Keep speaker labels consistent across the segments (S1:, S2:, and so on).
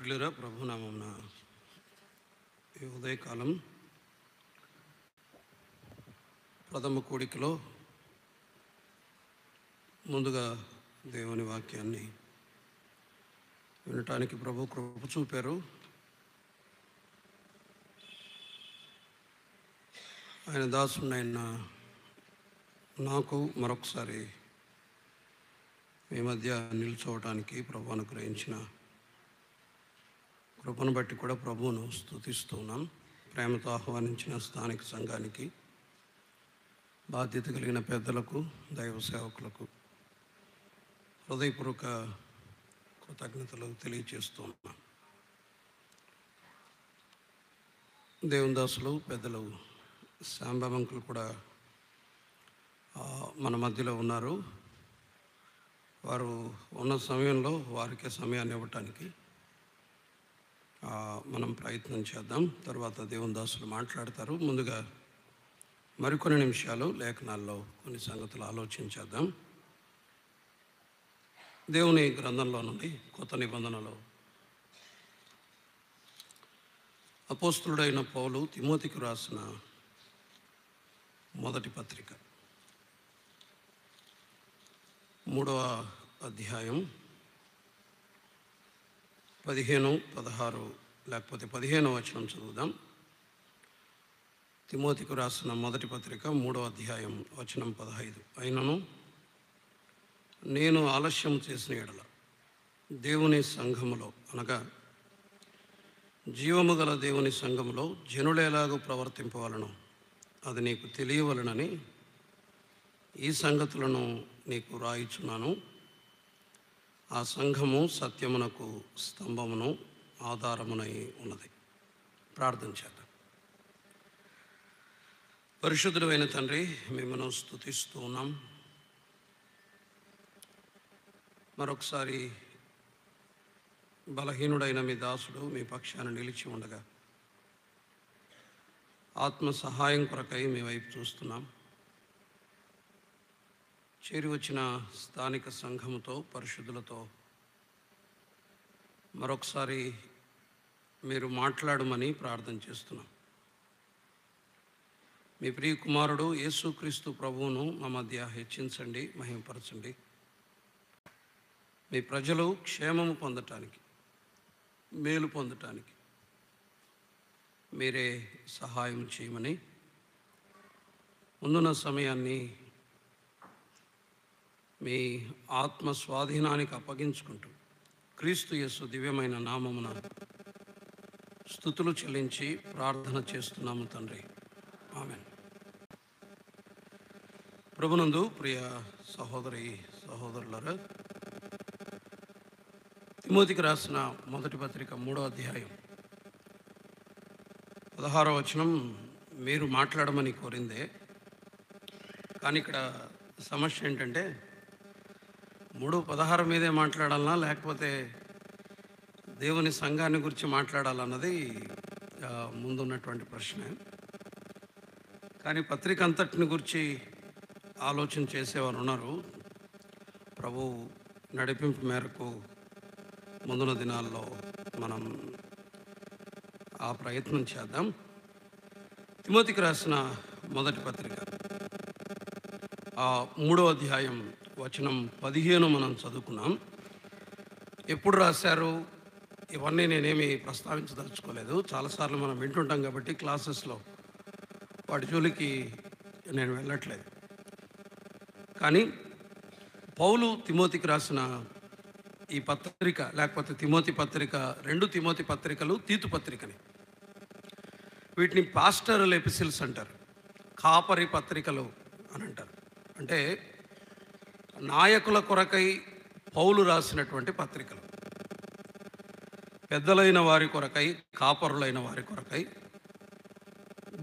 S1: ప్రియులరా, ప్రభునామమున ఈ ఉదయకాలం ప్రథమ కూడికలో ముందుగా దేవుని వాక్యాన్ని వినటానికి ప్రభు కృప చూపారు. ఆయన దాసుడైన నాకు మరొకసారి మీ మధ్య నిల్చోవటానికి ప్రభు అనుగ్రహించిన కృపను బట్టి కూడా ప్రభువును స్తుతిస్తున్నాం. ప్రేమతో ఆహ్వానించిన స్థానిక సంఘానికి, బాధ్యత కలిగిన పెద్దలకు, దైవ సేవకులకు హృదయపూర్వక కృతజ్ఞతలు తెలియజేస్తున్నాం. దేవుని దాసులు పెద్దలు శాంబాబంకులు కూడా మన మధ్యలో ఉన్నారు. వారు ఉన్న సమయంలో వారికే సమయాన్ని ఇవ్వటానికి మనం ప్రయత్నం చేద్దాం. తర్వాత దేవుని దాసులు మాట్లాడతారు. ముందుగా మరికొన్ని నిమిషాలు లేఖనాల్లో కొన్ని సంగతులు ఆలోచించేద్దాం. దేవుని గ్రంథంలో నుండి కొత్త నిబంధనలో అపోస్తులుడైన పౌలు తిమోతికి రాసిన మొదటి పత్రిక 3వ అధ్యాయం 15, 16 లేకపోతే 15వ వచనం చదువుదాం. తిమోతికి రాసిన మొదటి పత్రిక 3వ అధ్యాయం వచనం 15. అయినను నేను ఆలస్యం చేసిన ఎడల దేవుని సంఘములో, అనగా జీవము గల దేవుని సంఘములో జనులేలాగూ ప్రవర్తింపవలను అది నీకు తెలియవలనని ఈ సంగతులను నీకు రాయిచున్నాను. ఆ సంఘము సత్యమునకు స్తంభమును ఆధారమునై ఉన్నది. ప్రార్థన చేద్దాం. పరిశుద్ధుడైన తండ్రి, మిమ్మల్ని స్తుతిస్తూ ఉన్నాం. మరొకసారి బలహీనుడైన మీ దాసుడు మీ పక్షాన నిలిచి ఉండగా ఆత్మ సహాయం కొరకై మీ వైపు చూస్తున్నాం. చేరి వచ్చిన స్థానిక సంఘముతో, పరిశుద్ధులతో మరొకసారి మీరు మాట్లాడమని ప్రార్థన చేస్తున్నాం. మీ ప్రియ కుమారుడు యేసుక్రీస్తు ప్రభువును మా మధ్య హెచ్చించండి, మహిమపరచండి. మీ ప్రజలు క్షేమము పొందటానికి, మేలు పొందటానికి మీరే సహాయం చేయమని ముందున్న సమయాన్ని మీ ఆత్మ స్వాధీనానికి అప్పగించుకుంటూ క్రీస్తు యేసు దివ్యమైన నామమున స్తుతులు చెల్లించి ప్రార్థన చేస్తున్నాము తండ్రి. ఆమేన్. ప్రభునందు ప్రియ సహోదరి సహోదరులారా, తిమోతికి రాసిన మొదటి పత్రిక 3వ అధ్యాయం 16వ వచనం మీరు మాట్లాడమని కోరిందే. కానీ ఇక్కడ సమస్య ఏంటంటే 3:16 మీదే మాట్లాడాలన్నా లేకపోతే దేవుని సంఘాన్ని గురించి మాట్లాడాలన్నది ముందున్నటువంటి ప్రశ్న. కానీ పత్రిక అంతటిని గురించి ఆలోచన చేసేవారు ఉన్నారు. ప్రభు నడిపింపు మేరకు ముందున్న దినాల్లో మనం ఆ ప్రయత్నం చేద్దాం. తిమోతికి రాసిన మొదటి పత్రిక 3వ అధ్యాయం వచనం 15 మనం చదువుకున్నాం. ఎప్పుడు రాశారు ఇవన్నీ నేనేమి ప్రస్తావించదలుచుకోలేదు. చాలాసార్లు మనం వింటుంటాం కాబట్టి క్లాసెస్లో వాటి జోలికి నేను వెళ్ళట్లేదు. కానీ పౌలు తిమోతికి రాసిన ఈ పత్రిక, లేకపోతే తిమోతి పత్రిక, 2 తిమోతి పత్రికలు తీతు పత్రికని, వీటిని పాస్టరల్ ఎపిసిల్స్ అంటారు, కాపరి పత్రికలు అని అంటారు. అంటే నాయకుల కొరకై పౌలు రాసినటువంటి పత్రికలు, పెద్దలైన వారి కొరకై, కాపరులైన వారి కొరకై,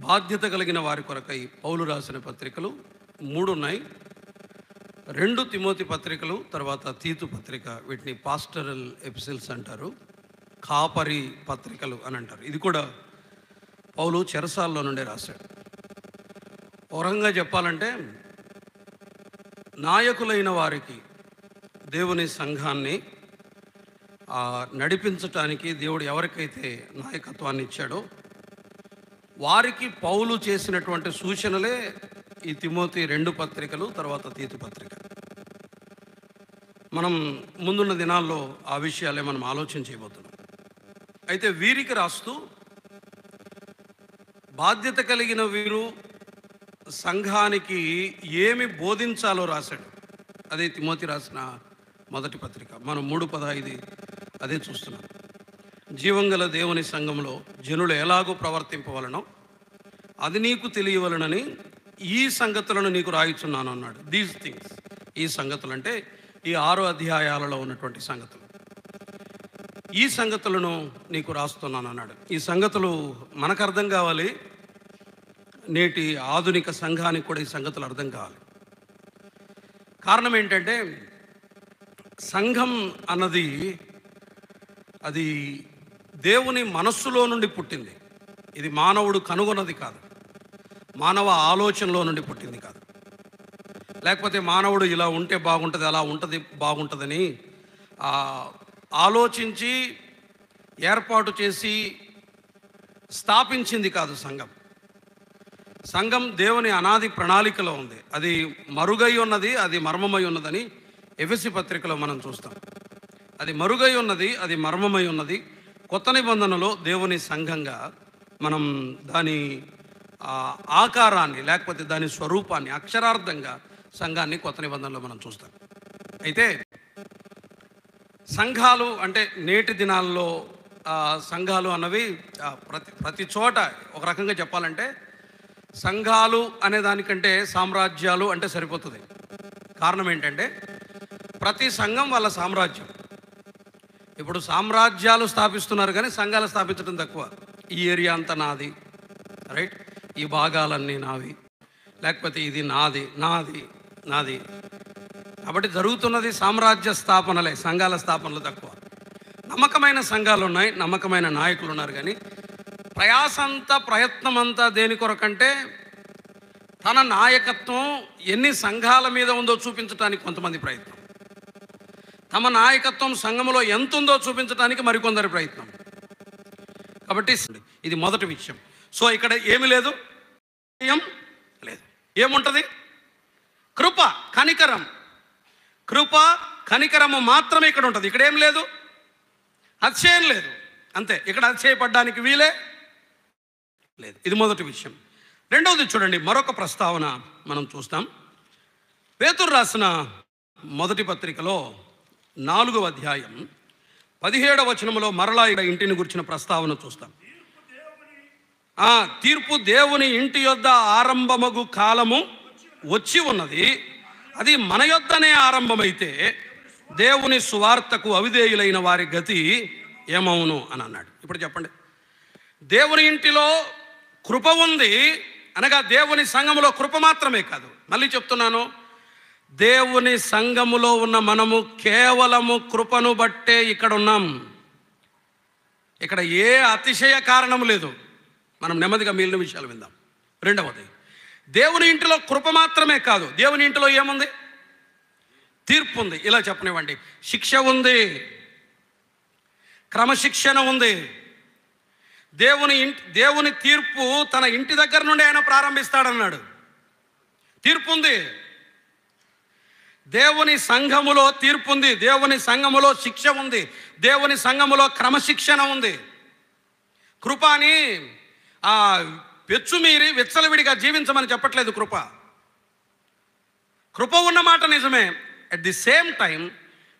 S1: బాధ్యత కలిగిన వారి కొరకై పౌలు రాసిన పత్రికలు 3 ఉన్నాయి. 2 తిమోతి పత్రికలు, తర్వాత తీతు పత్రిక, వీటిని పాస్టరల్ ఎపిసిల్స్ అంటారు, కాపరి పత్రికలు అని అంటారు. ఇది కూడా పౌలు చెరసాల్లో నుండే రాశాడు. ఒక రకంగా చెప్పాలంటే నాయకులైన వారికి దేవుని సంఘాన్ని నడిపించటానికి దేవుడు ఎవరికైతే నాయకత్వాన్ని ఇచ్చాడో వారికి పౌలు చేసినటువంటి సూచనలే ఈ తిమోతి 2 పత్రికలు, తర్వాత తీతు పత్రిక. మనం ముందున్న దినాల్లో ఆ విషయాలే మనం ఆలోచన చేయబోతున్నాం. అయితే వీరికి రాస్తూ బాధ్యత కలిగిన వీరు సంఘానికి ఏమి బోధించాలో రాశాడు. అదే తిమోతి రాసిన మొదటి పత్రిక. మనం 3:15 అదే చూస్తున్నాం. జీవంగల దేవుని సంఘంలో జనులు ఎలాగో ప్రవర్తింపవలనో అది నీకు తెలియవలనని ఈ సంగతులను నీకు రాయిచున్నాను అన్నాడు. దీస్ థింగ్స్, ఈ సంగతులు అంటే ఈ 6 అధ్యాయాలలో ఉన్నటువంటి సంగతులు, ఈ సంగతులను నీకు రాస్తున్నాను అన్నాడు. ఈ సంగతులు మనకు అర్థం కావాలి, నేటి ఆధునిక సంఘానికి కూడా ఈ సంగతులు అర్థం కావాలి. కారణం ఏంటంటే సంఘం అన్నది అది దేవుని మనస్సులో నుండి పుట్టింది. ఇది మానవుడు కనుగొన్నది కాదు, మానవ ఆలోచనలో నుండి పుట్టింది కాదు. లేకపోతే మానవుడు ఇలా ఉంటే బాగుంటుంది, అలా ఉంటుంది బాగుంటుందని ఆలోచించి ఏర్పాటు చేసి స్థాపించింది కాదు సంఘం. సంఘం దేవుని అనాది ప్రణాళికలో ఉంది. అది మరుగై ఉన్నది, అది మర్మమై ఉన్నదని ఎఫెసీ పత్రికలో మనం చూస్తాం. అది మరుగై ఉన్నది, అది మర్మమై ఉన్నది. కొత్త నిబంధనలో దేవుని సంఘంగా మనం దాని ఆకారాన్ని లేకపోతే దాని స్వరూపాన్ని అక్షరార్థంగా సంఘాన్ని కొత్త నిబంధనలో మనం చూస్తాం. అయితే సంఘాలు అంటే నేటి దినాల్లో సంఘాలు అన్నవి ప్రతి చోట ఒక రకంగా చెప్పాలంటే సంఘాలు అనే దానికంటే సామ్రాజ్యాలు అంటే సరిపోతుంది. కారణం ఏంటంటే ప్రతి సంఘం వాళ్ళ సామ్రాజ్యం. ఇప్పుడు సామ్రాజ్యాలు స్థాపిస్తున్నారు కానీ సంఘాలు స్థాపించడం తక్కువ. ఈ ఏరియా అంతా నాది, రైట్, ఈ భాగాలన్నీ నావి, లేకపోతే ఇది నాది నాది నాది. కాబట్టి జరుగుతున్నది సామ్రాజ్య స్థాపనలే, సంఘాల స్థాపనలు తక్కువ. నమ్మకమైన సంఘాలు ఉన్నాయి, నమ్మకమైన నాయకులు ఉన్నారు, కానీ ప్రయత్నం అంతా దేని కొరకంటే తన నాయకత్వం ఎన్ని సంఘాల మీద ఉందో చూపించడానికి కొంతమంది ప్రయత్నం, తమ నాయకత్వం సంఘములో ఎంత ఉందో చూపించడానికి మరికొందరి ప్రయత్నం. కాబట్టి ఇది మొదటి విషయం. సో ఇక్కడ ఏమి లేదు, ఏం లేదు. ఏముంటుంది? కృప, కనికరం. కృప, కనికరము మాత్రమే ఇక్కడ ఉంటుంది. ఇక్కడ ఏం లేదు, అతిశయం లేదు, అంతే. ఇక్కడ అతిశయపడడానికి వీలే లేదు. ఇది మొదటి విషయం. రెండవది చూడండి, మరొక ప్రస్తావన మనం చూస్తాం. పేతురు రాసిన మొదటి పత్రికలో 4వ అధ్యాయం 17వ వచనంలో మరలా ఇంటిని గురించిన ప్రస్తావన చూస్తాం. తీర్పు దేవుని ఇంటి యొద్ద ఆరంభమగు కాలము వచ్చి ఉన్నది, అది మన యొద్దనే ఆరంభమైతే దేవుని సువార్తకు అవిధేయులైన వారి గతి ఏమవును అని అన్నాడు. ఇప్పుడు చెప్పండి, దేవుని ఇంటిలో కృప ఉంది అనగా దేవుని సంఘములో కృప మాత్రమే కాదు, మళ్ళీ చెప్తున్నాను, దేవుని సంఘములో ఉన్న మనము కేవలము కృపను బట్టే ఇక్కడ ఉన్నాం. ఇక్కడ ఏ అతిశయ కారణం లేదు. మనం నెమ్మదిగా మిగిలిన విషయాలు విందాం. రెండవది, దేవుని ఇంటిలో కృప మాత్రమే కాదు, దేవుని ఇంటిలో ఏముంది? తీర్పు ఉంది. ఇలా చెప్పనివ్వండి, శిక్ష ఉంది, క్రమశిక్షణ ఉంది. దేవుని తీర్పు తన ఇంటి దగ్గర నుండి ఆయన ప్రారంభిస్తాడన్నాడు. తీర్పు ఉంది. దేవుని సంఘములో తీర్పు ఉంది, దేవుని సంఘములో శిక్ష ఉంది, దేవుని సంఘములో క్రమశిక్షణ ఉంది. కృపని పెచ్చుమీరి విచ్చలవిడిగా జీవించమని చెప్పట్లేదు. కృప ఉన్నమాట నిజమే. అట్ ది సేమ్ టైం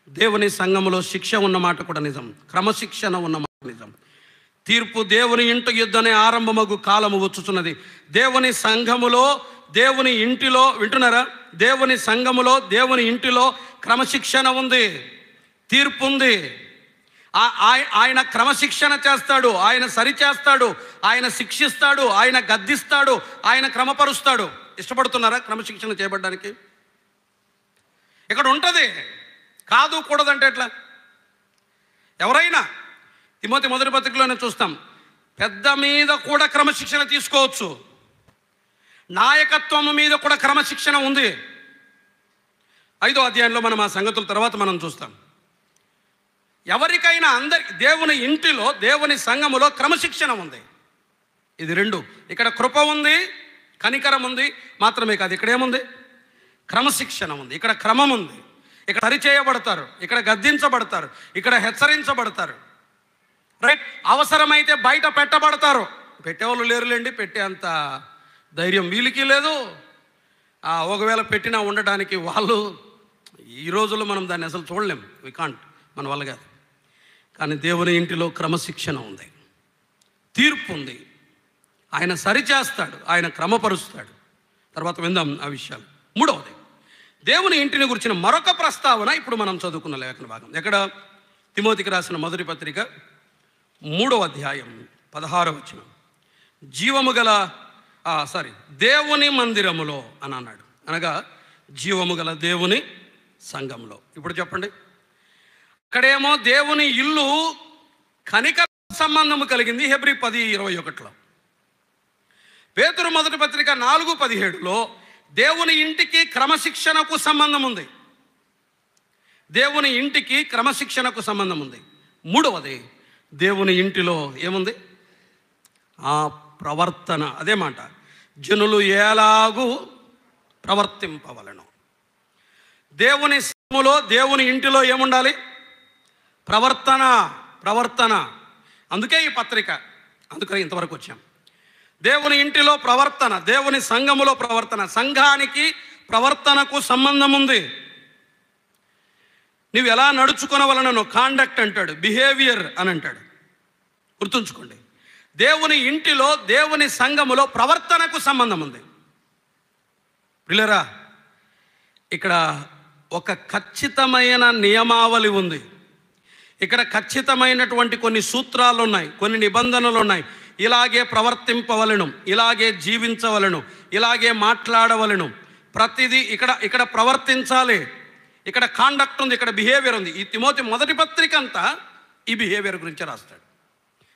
S1: దేవుని సంఘములో శిక్ష ఉన్నమాట కూడా నిజం, క్రమశిక్షణ ఉన్నమాట నిజం. తీర్పు దేవుని ఇంటి యుద్ధనే ఆరంభమగు కాలము వచ్చుచున్నది. దేవుని సంఘములో, దేవుని ఇంటిలో, వింటున్నారా? దేవుని సంఘములో, దేవుని ఇంటిలో క్రమశిక్షణ ఉంది, తీర్పు ఉంది. ఆయన క్రమశిక్షణ చేస్తాడు, ఆయన సరిచేస్తాడు, ఆయన శిక్షిస్తాడు, ఆయన గద్దిస్తాడు, ఆయన క్రమపరుస్తాడు. ఇష్టపడుతున్నారా క్రమశిక్షణ చేయబడ్డానికి? ఇక్కడ ఉంటుంది. కాదు కూడదంటే ఎట్లా? ఎవరైనా తిమోతి మొదటి పత్రికలోనే చూస్తాం, పెద్ద మీద కూడా క్రమశిక్షణ తీసుకోవచ్చు, నాయకత్వం మీద కూడా క్రమశిక్షణ ఉంది. 5వ అధ్యాయంలో మనం ఆ సంగతుల తర్వాత మనం చూస్తాం. ఎవరికైనా అందరికి దేవుని ఇంటిలో, దేవుని సంఘములో క్రమశిక్షణ ఉంది. ఇది రెండు. ఇక్కడ కృప ఉంది, కనికరం ఉంది, మాత్రమే కాదు, ఇక్కడ ఏముంది? క్రమశిక్షణ ఉంది. ఇక్కడ క్రమం ఉంది. ఇక్కడ సరిచేయబడతారు, ఇక్కడ గద్దించబడతారు, ఇక్కడ హెచ్చరించబడతారు. రైట్. అవసరమైతే బయట పెట్టబడతారు. పెట్టేవాళ్ళు లేరులేండి, పెట్టే అంత ధైర్యం వీళ్ళకి లేదు. ఒకవేళ పెట్టినా ఉండడానికి వాళ్ళు, ఈ రోజుల్లో మనం దాన్ని అసలు చూడలేం. వి కాంట్, మన వల్ల కాదు. కానీ దేవుని ఇంటిలో క్రమశిక్షణ ఉంది, తీర్పు ఉంది. ఆయన సరిచేస్తాడు, ఆయన క్రమపరుస్తాడు. తర్వాత విందాం ఆ విషయాలు. మూడవది, దేవుని ఇంటిని గురించిన మరొక ప్రస్తావన ఇప్పుడు మనం చదువుకున్న లేఖన భాగం. ఎక్కడ? తిమోతికి రాసిన మొదటి పత్రిక 3వ అధ్యాయం 16వ వచనం. జీవము గల దేవుని మందిరములో అని అన్నాడు, అనగా జీవము గల దేవుని సంఘంలో. ఇప్పుడు చెప్పండి, అక్కడేమో దేవుని ఇల్లు కనికర సంబంధము కలిగింది, హెబ్రీ 10:21లో. పేతురు మొదటి పత్రిక 4:17లో దేవుని ఇంటికి క్రమశిక్షణకు సంబంధం ఉంది. దేవుని ఇంటికి క్రమశిక్షణకు సంబంధం ఉంది. మూడవది, దేవుని ఇంటిలో ఏముంది? ఆ ప్రవర్తన. అదే మాట, జనులు ఎలాగూ ప్రవర్తింపవలను. దేవుని సంఘములో, దేవుని ఇంటిలో ఏముండాలి? ప్రవర్తన. అందుకే ఈ పత్రిక, అందుకని ఇంతవరకు వచ్చాం. దేవుని ఇంటిలో ప్రవర్తన, దేవుని సంఘములో ప్రవర్తన. సంఘానికి ప్రవర్తనకు సంబంధం ఉంది. నువ్వు ఎలా నడుచుకొనవలనను కాండక్ట్ అంటాడు, బిహేవియర్ అని అంటాడు. గుర్తుంచుకోండి, దేవుని ఇంటిలో, దేవుని సంఘములో ప్రవర్తనకు సంబంధం ఉంది. పిల్లరా, ఇక్కడ ఒక ఖచ్చితమైన నియమావళి ఉంది. ఇక్కడ ఖచ్చితమైనటువంటి కొన్ని సూత్రాలు ఉన్నాయి, కొన్ని నిబంధనలు ఉన్నాయి. ఇలాగే ప్రవర్తింపవలను, ఇలాగే జీవించవలను, ఇలాగే మాట్లాడవలను. ప్రతిదీ ఇక్కడ ప్రవర్తించాలి. ఇక్కడ కాండక్ట్ ఉంది, ఇక్కడ బిహేవియర్ ఉంది. ఈ తిమోతి మొదటి పత్రిక అంతా ఈ బిహేవియర్ గురించి రాస్తాడు.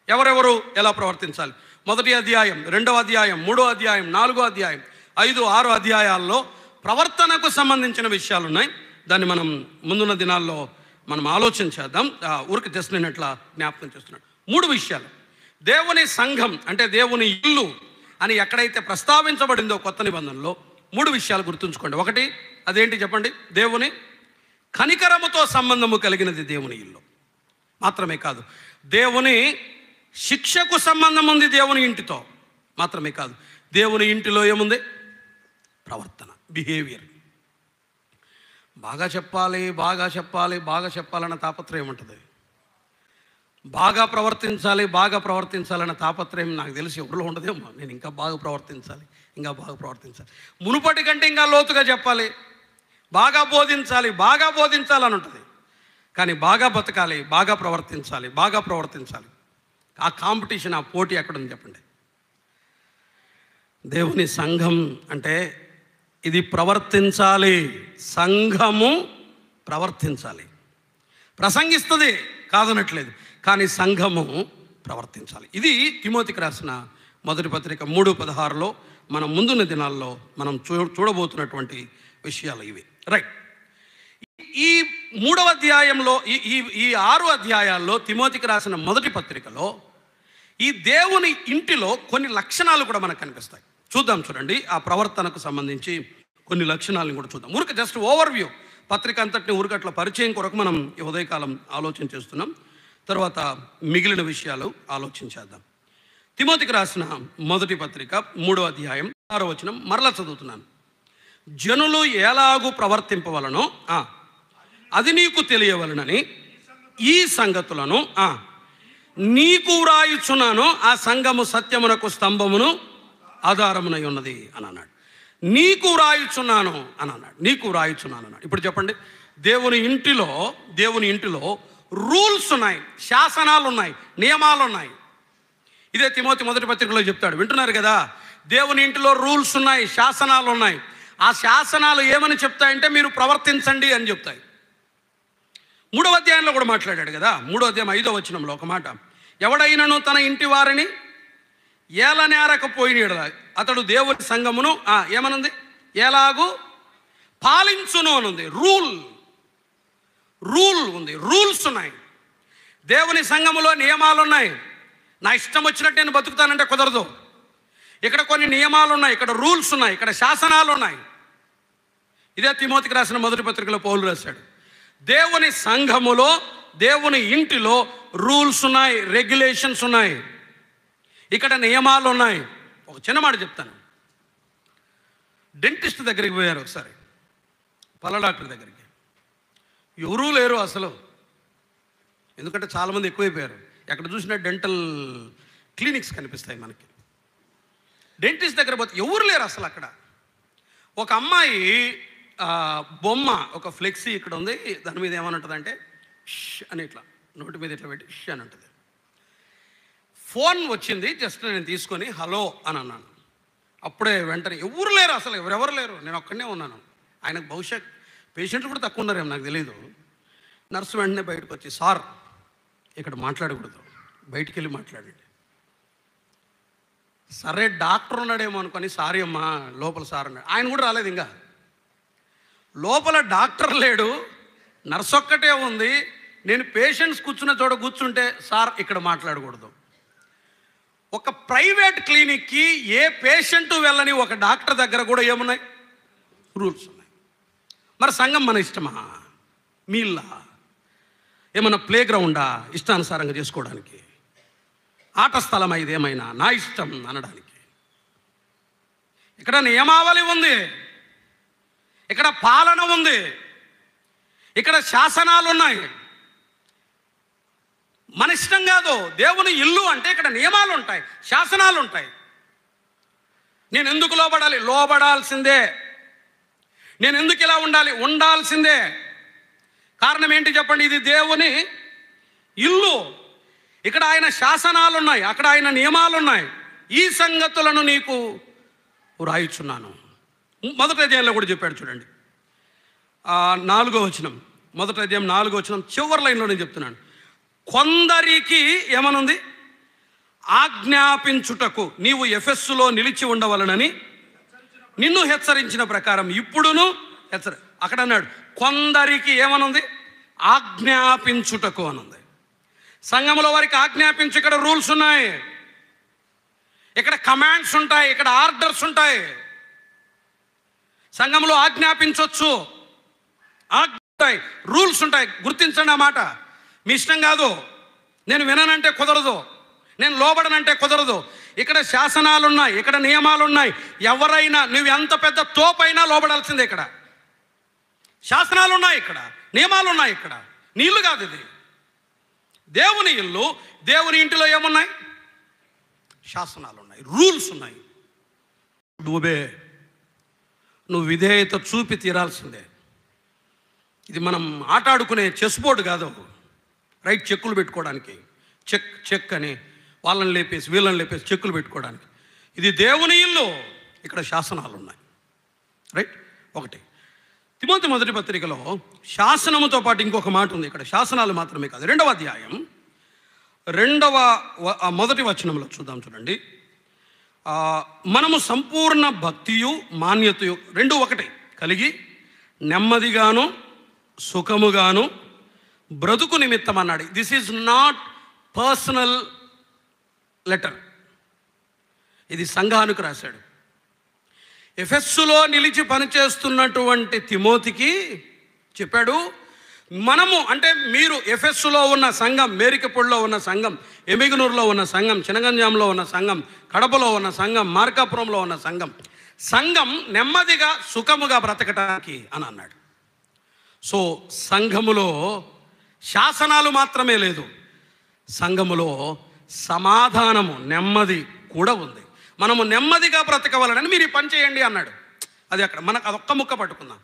S1: ఎవరెవరు ఎలా ప్రవర్తించాలి. 1వ అధ్యాయం, 2వ అధ్యాయం, 3వ అధ్యాయం, 4వ అధ్యాయం, 5, 6 అధ్యాయాల్లో ప్రవర్తనకు సంబంధించిన విషయాలు ఉన్నాయి. దాన్ని మనం ముందున్న దినాల్లో మనం ఆలోచన చేద్దాం. ఊరికి జస్ట్ నేను ఎట్లా జ్ఞాపకం చేస్తున్నాను. 3 విషయాలు. దేవుని సంఘం అంటే దేవుని ఇల్లు అని ఎక్కడైతే ప్రస్తావించబడిందో కొత్త నిబంధనలో 3 విషయాలు గుర్తుంచుకోండి. ఒకటి, అదేంటి చెప్పండి? దేవుని కనికరముతో సంబంధము కలిగినది దేవుని ఇల్లు. మాత్రమే కాదు, దేవుని శిక్షకు సంబంధం ఉంది దేవుని ఇంటితో. మాత్రమే కాదు, దేవుని ఇంటిలో ఏముంది? ప్రవర్తన, బిహేవియర్. బాగా చెప్పాలన్న తాపత్రయం ఉంటుంది. బాగా ప్రవర్తించాలన్న తాపత్రయం నాకు తెలిసి ఎవరిలో ఉండదేమో. నేను ఇంకా బాగా ప్రవర్తించాలి. మునుపటి కంటే ఇంకా లోతుగా చెప్పాలి, బాగా బోధించాలని ఉంటుంది. కానీ బాగా బతకాలి, బాగా ప్రవర్తించాలి. ఆ కాంపిటీషన్, ఆ పోటీ ఎక్కడుంది చెప్పండి? దేవుని సంఘం అంటే ఇది ప్రవర్తించాలి. సంఘము ప్రవర్తించాలి. ప్రసంగిస్తుంది కాదనట్లేదు, కానీ సంఘము ప్రవర్తించాలి. ఇది తిమోతికి రాసిన మొదటి పత్రిక 3:16లో మనం ముందున్న దినాల్లో మనం చూడబోతున్నటువంటి విషయాలు ఇవి. రైట్. ఈ 3వ అధ్యాయంలో, ఈ 6 అధ్యాయాల్లో తిమోతికి రాసిన మొదటి పత్రికలో ఈ దేవుని ఇంటిలో కొన్ని లక్షణాలు కూడా మనకు కనిపిస్తాయి. చూడండి. ఆ ప్రవర్తనకు సంబంధించి కొన్ని లక్షణాలను కూడా చూద్దాం. ఊరికి జస్ట్ ఓవర్వ్యూ, పత్రిక అంతటిని ఊరికట్ల పరిచయం కొరకు మనం ఈ ఉదయకాలం ఆలోచన చేస్తున్నాం. తర్వాత మిగిలిన విషయాలు ఆలోచించేద్దాం. తిమోతికి రాసిన మొదటి పత్రిక 3వ అధ్యాయం 6వ వచనం మరలా చదువుతున్నాను. జనులు ఎలాగూ ప్రవర్తింపవలనో అది నీకు తెలియవలనని ఈ సంగతులను నీకు వ్రాయుచున్నాను. ఆ సంఘము సత్యమునకు స్తంభమును ఆధారమునై ఉన్నది అని అన్నాడు. నీకు వ్రాయుచున్నాను అన్నాడు. ఇప్పుడు చెప్పండి, దేవుని ఇంటిలో రూల్స్ ఉన్నాయి, శాసనాలు ఉన్నాయి, నియమాలు ఉన్నాయి. ఇదే తిమోతి మొదటి పత్రికలో చెప్తాడు. వింటున్నారు కదా? దేవుని ఇంటిలో రూల్స్ ఉన్నాయి, శాసనాలు ఉన్నాయి. ఆ శాసనాలు ఏమని చెప్తాయంటే మీరు ప్రవర్తించండి అని చెప్తాయి. 3వ అధ్యాయంలో కూడా మాట్లాడాడు కదా. 3వ అధ్యాయం 5వ వచనంలో ఒక మాట, ఎవడైనను తన ఇంటి వారిని ఏలనేరకపోయిన అతడు దేవుని సంఘమును ఏమనుంది? ఎలాగూ పాలించును అనుంది. రూల్ ఉంది, రూల్స్ ఉన్నాయి. దేవుని సంఘములో నియమాలు ఉన్నాయి. నా ఇష్టం వచ్చినట్టు నేను బతుకుతానంటే కుదరదు. ఇక్కడ కొన్ని నియమాలు ఉన్నాయి, ఇక్కడ రూల్స్ ఉన్నాయి, ఇక్కడ శాసనాలు ఉన్నాయి. ఇదే తిమోతికి రాసిన మొదటి పత్రికలో పౌలు రాశాడు. దేవుని సంఘములో, దేవుని ఇంటిలో రూల్స్ ఉన్నాయి, రెగ్యులేషన్స్ ఉన్నాయి, ఇక్కడ నియమాలు ఉన్నాయి. ఒక చిన్న మాట చెప్తాను. డెంటిస్ట్ దగ్గరికి పోయారు ఒకసారి, పళ్ళ డాక్టర్ దగ్గరికి. ఎవరూ లేరు అసలు, ఎందుకంటే చాలామంది ఎక్కువైపోయారు. ఎక్కడ చూసినా డెంటల్ క్లినిక్స్ కనిపిస్తాయి మనకి. డెంటిస్ట్ దగ్గర పోతే ఎవరు లేరు అసలు. అక్కడ ఒక అమ్మాయి బొమ్మ, ఒక ఫ్లెక్సీ ఇక్కడ ఉంది, దాని మీద ఏమనంటుందంటే ష్ అని, ఇట్లా నోటి మీద ఇట్లా పెట్టి ష్ అని ఉంటుంది. ఫోన్ వచ్చింది, జస్ట్ నేను తీసుకొని హలో అని అన్నాను. అప్పుడే వెంటనే ఎవరు లేరు అసలు, ఎవరెవరు లేరు, నేను ఒక్కడనే ఉన్నాను. ఆయనకు బహుశా పేషెంట్లు కూడా తక్కువ ఉన్నారేమో నాకు తెలియదు. నర్సు వెంటనే బయటకు వచ్చి, సార్ ఇక్కడ మాట్లాడకూడదు, బయటికి వెళ్ళి మాట్లాడండి. సరే డాక్టర్ ఉన్నాడేమో అనుకొని, సారీ అమ్మా లోపల సార్ అన్నాడు. ఆయన కూడా రాలేదు. ఇంకా లోపల డాక్టర్ లేడు, నర్సు ఒక్కటే ఉంది. నేను పేషెంట్స్ కూర్చున్న చోట కూర్చుంటే, సార్ ఇక్కడ మాట్లాడకూడదు. ఒక ప్రైవేట్ క్లినిక్కి ఏ పేషెంట్ వెళ్ళని ఒక డాక్టర్ దగ్గర కూడా ఏమున్నాయి? రూల్స్ ఉన్నాయి. మరి సంఘం మన ఇష్టమా? మీల్లా ఏమన్నా ప్లే గ్రౌండా ఇష్టానుసారంగా చేసుకోవడానికి? ఆట స్థలం ఇది ఏమైనా నా ఇష్టం అనడానికి? ఇక్కడ నియమావళి ఉంది, ఇక్కడ పాలన ఉంది, ఇక్కడ శాసనాలు ఉన్నాయి. మన ఇష్టం కాదు. దేవుని ఇల్లు అంటే ఇక్కడ నియమాలు ఉంటాయి, శాసనాలు ఉంటాయి. నేను ఎందుకు లోబడాలి? లోబడాల్సిందే. నేను ఎందుకు ఇలా ఉండాలి? ఉండాల్సిందే. కారణం ఏంటి చెప్పండి? ఇది దేవుని ఇల్లు. ఇక్కడ ఆయన శాసనాలు ఉన్నాయి, అక్కడ ఆయన నియమాలు ఉన్నాయి. ఈ సంగతులను నీకు రాయిచున్నాను. మొదటి అధ్యాయంలో కూడా చెప్పాడు చూడండి, 4వ వచనం, మొదటి అధ్యాయం 4వ వచనం చివరి లైన్లో నేను చెప్తున్నాను. కొందరికి ఏమనుంది? ఆజ్ఞాపించుటకు నీవు ఎఫెస్సులో నిలిచి ఉండవలనని నిన్ను హెచ్చరించిన ప్రకారం ఇప్పుడును అక్కడ అన్నాడు. కొందరికి ఏమనుంది? ఆజ్ఞాపించుటకు అనుంది. సంఘంలో వారికి ఆజ్ఞాపించు, ఇక్కడ రూల్స్ ఉన్నాయి, ఇక్కడ కమాండ్స్ ఉంటాయి, ఇక్కడ ఆర్డర్స్ ఉంటాయి. సంఘంలో ఆజ్ఞాపించవచ్చు, ఉంటాయి, రూల్స్ ఉంటాయి. గుర్తించండి ఆ మాట. మీ ఇష్టం కాదు, నేను విననంటే కుదరదు, నేను లోబడనంటే కుదరదు. ఇక్కడ శాసనాలు ఉన్నాయి, ఇక్కడ నియమాలు ఉన్నాయి. ఎవరైనా, నువ్వు ఎంత పెద్ద తోపైనా లోబడాల్సిందే. ఇక్కడ శాసనాలు ఉన్నాయి, ఇక్కడ నియమాలు ఉన్నాయి. ఇక్కడ నీ ఇల్లు కాదు, ఇది దేవుని ఇల్లు. దేవుని ఇంటిలో ఏమున్నాయి? శాసనాలు ఉన్నాయి, రూల్స్ ఉన్నాయి. నువ్వు విధేయత చూపి తీరాల్సిందే. ఇది మనం ఆటాడుకునే చెస్ బోర్డు కాదు, రైట్? చెక్కులు పెట్టుకోవడానికి, చెక్ చెక్ అని వాళ్ళని లేపేసి వీళ్ళని లేపేసి చెక్కులు పెట్టుకోవడానికి. ఇది దేవుని ఇల్లు, ఇక్కడ శాసనాలు ఉన్నాయి, రైట్? ఒకటి తిమోతి మొదటి పత్రికలో శాసనముతో పాటు ఇంకొక మాట ఉంది. ఇక్కడ శాసనాలు మాత్రమే కాదు. 2వ అధ్యాయం 1వ వచనంలో చూద్దాం చూడండి. మనము సంపూర్ణ భక్తియు మాన్యతయు రెండు ఒకటి కలిగి నెమ్మదిగాను సుఖముగాను బ్రతుకు నిమిత్తం అన్నాడు. This is not personal letter, ఇది సంఘానికి రాశాడు. ఎఫెస్సులో నిలిచి పనిచేస్తున్నటువంటి తిమోతికి చెప్పాడు. మనము అంటే మీరు ఎఫెస్సులో ఉన్న సంఘం, మేరికపొడిలో ఉన్న సంఘం, ఎమిగనూరులో ఉన్న సంఘం, చినగంజాంలో ఉన్న సంఘం, కడపలో ఉన్న సంఘం, మార్కాపురంలో ఉన్న సంఘం నెమ్మదిగా సుఖముగా బ్రతకటానికి అని అన్నాడు. సో సంఘములో శాసనాలు మాత్రమే లేదు, సంఘములో సమాధానము, నెమ్మది కూడా ఉంది. మనము నెమ్మదిగా బ్రతకవాలని మీరు ఈ పని చేయండి అన్నాడు. అది అక్కడ మనకు అదొక్క ముక్క పట్టుకుందాం.